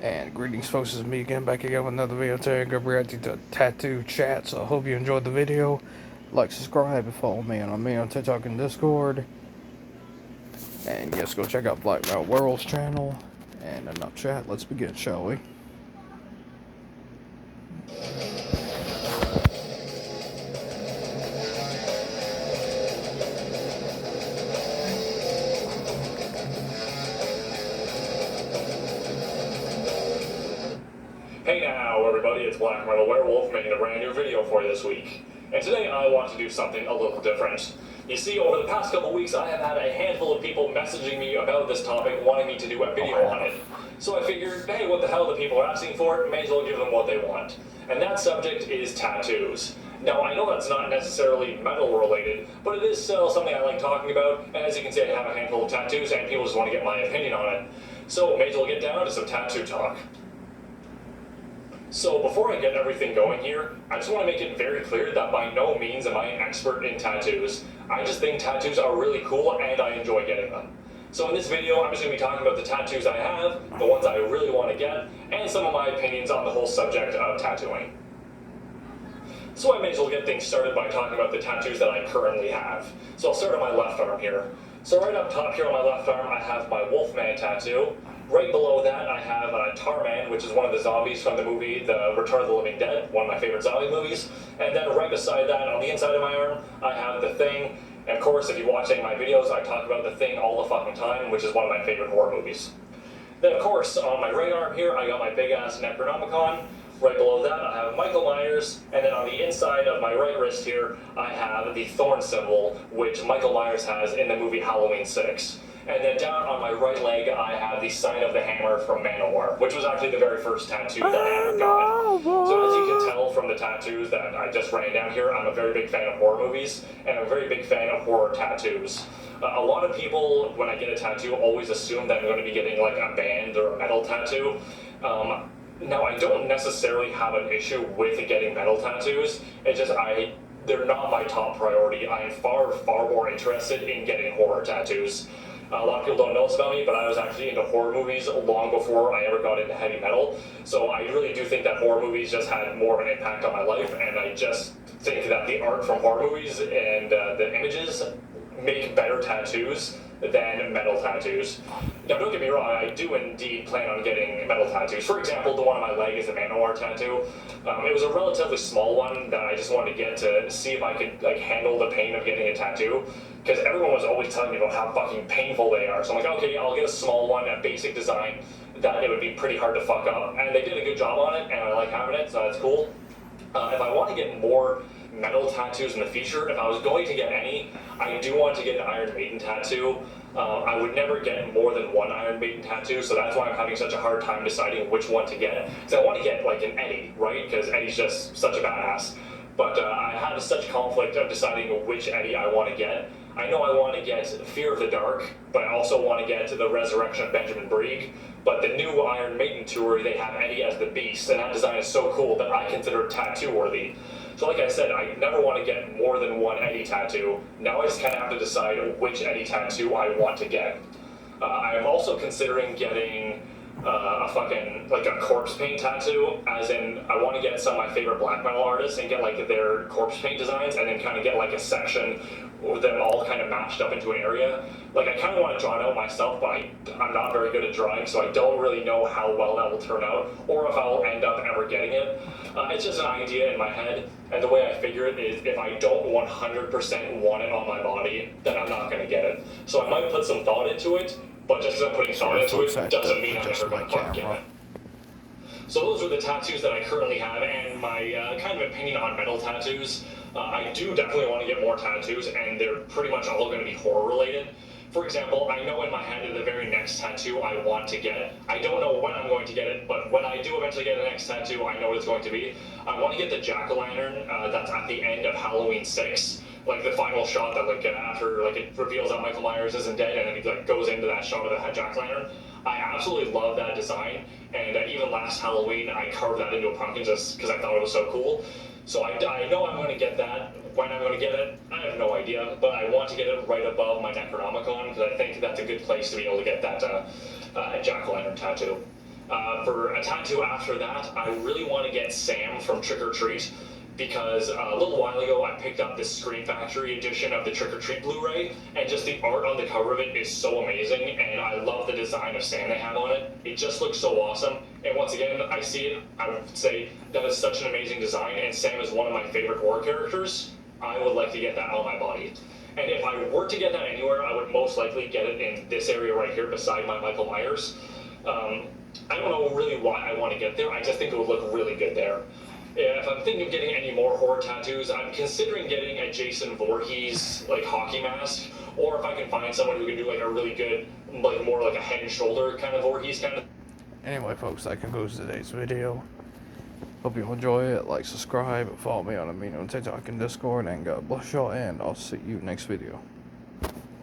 And greetings folks, it's me again, back again with another video today. I'm going to be reacting to Tattoo Chat, so I hope you enjoyed the video. Like, subscribe, and follow me on TikTok and Discord. And yes, go check out Black Metal Werewolf's channel. And enough chat, let's begin, shall we? Hey now everybody, it's Black Metal Werewolf making a brand new video for you this week. And today I want to do something a little different. You see, over the past couple weeks I have had a handful of people messaging me about this topic, wanting me to do a video on it. So I figured, hey, what the hell the people are asking for, may as well give them what they want. And that subject is tattoos. Now, I know that's not necessarily metal related, but it is still something I like talking about, and as you can see I have a handful of tattoos and people just want to get my opinion on it. So may as well get down to some tattoo talk. So before I get everything going here, I just want to make it very clear that by no means am I an expert in tattoos. I just think tattoos are really cool and I enjoy getting them. So in this video, I'm just going to be talking about the tattoos I have, the ones I really want to get, and some of my opinions on the whole subject of tattooing. So I may as well get things started by talking about the tattoos that I currently have. So I'll start on my left arm here. So right up top here on my left arm, I have my Wolfman tattoo. Right below that, I have Tarman, which is one of the zombies from the movie The Return of the Living Dead, one of my favorite zombie movies. And then right beside that, on the inside of my arm, I have The Thing. And of course, if you watch any of my videos, I talk about The Thing all the fucking time, which is one of my favorite horror movies. Then of course, on my right arm here, I got my big-ass Necronomicon. Right below that, I have Michael Myers, and then on the inside of my right wrist here, I have the thorn symbol, which Michael Myers has in the movie Halloween 6. And then down on my right leg, I have the sign of the hammer from Manowar, which was actually the very first tattoo that I ever got. So as you can tell from the tattoos that I just ran down here, I'm a very big fan of horror movies, and I'm a very big fan of horror tattoos. A lot of people, when I get a tattoo, always assume that I'm going to be getting like a band or a metal tattoo. Now, I don't necessarily have an issue with getting metal tattoos. It's just they're not my top priority. I am far more interested in getting horror tattoos. A lot of people don't know this about me, but I was actually into horror movies long before I ever got into heavy metal. So I really do think that horror movies just had more of an impact on my life, and I just think that the art from horror movies and the images make better tattoos than metal tattoos. Now don't get me wrong, I do indeed plan on getting metal tattoos. For example, the one on my leg is a Manowar tattoo. It was a relatively small one that I just wanted to get to see if I could like handle the pain of getting a tattoo. Because everyone was always telling me about how fucking painful they are. So I'm like, okay, I'll get a small one, a basic design, that it would be pretty hard to fuck up. And they did a good job on it, and I like having it, so that's cool. If I want to get more metal tattoos in the future, if I was going to get any, I do want to get an Iron Maiden tattoo. I would never get more than one Iron Maiden tattoo, so that's why I'm having such a hard time deciding which one to get. Because I want to get like an Eddie, right? Because Eddie's just such a badass. But I had such conflict of deciding which Eddie I want to get. I know I want to get Fear of the Dark, but I also want to get the Resurrection of Benjamin Brieg. But the new Iron Maiden tour, they have Eddie as the Beast, and that design is so cool that I consider it tattoo-worthy. So like I said, I never want to get more than one Eddie tattoo. Now I just kind of have to decide which Eddie tattoo I want to get. I am also considering getting like a corpse paint tattoo, as in I want to get some of my favorite black metal artists and get like their corpse paint designs, and then kind of get like a section with them all kind of matched up into an area. Like I kind of want to draw it out myself, but I'm not very good at drawing, so I don't really know how well that will turn out, or if I'll end up ever getting it. It's just an idea in my head, and the way I figure it is if I don't 100% want it on my body, then I'm not going to get it. So I might put some thought into it, but just because I'm putting thought into it doesn't mean I'm never going to fucking get it. So those are the tattoos that I currently have, and my kind of opinion on metal tattoos. I do definitely want to get more tattoos, and they're pretty much all going to be horror related. For example, I know in my head that the very next tattoo I want to get, I don't know when I'm going to get it, but when I do eventually get the next tattoo, I know what it's going to be. I want to get the jack-o'-lantern that's at the end of Halloween 6. Like the final shot that like after like it reveals that Michael Myers isn't dead, and then he like goes into that shot of the jack-o'-lantern. I absolutely love that design, and even last Halloween I carved that into a pumpkin just because I thought it was so cool. So I know I'm going to get that. When I'm going to get it, I have no idea, but I want to get it right above my Necronomicon because I think that's a good place to be able to get that jack-o'-lantern tattoo. For a tattoo after that, I really want to get Sam from Trick or Treat, because a little while ago I picked up this Scream Factory edition of the Trick or Treat Blu-ray, and just the art on the cover of it is so amazing, and I love the design of Sam they have on it. It just looks so awesome, and once again, I see it, I would say that is such an amazing design, and Sam is one of my favorite horror characters. I would like to get that on my body. And if I were to get that anywhere, I would most likely get it in this area right here beside my Michael Myers. I don't know really why I want to get there, I just think it would look really good there. If I'm thinking of getting any more horror tattoos, I'm considering getting a Jason Voorhees like hockey mask, or if I can find someone who can do like a really good, like more like a head and shoulder kind of Voorhees kind of. Anyway, folks, that concludes today's video. Hope you enjoy it. Like, subscribe, follow me on TikTok and Discord, and God bless y'all, and I'll see you next video.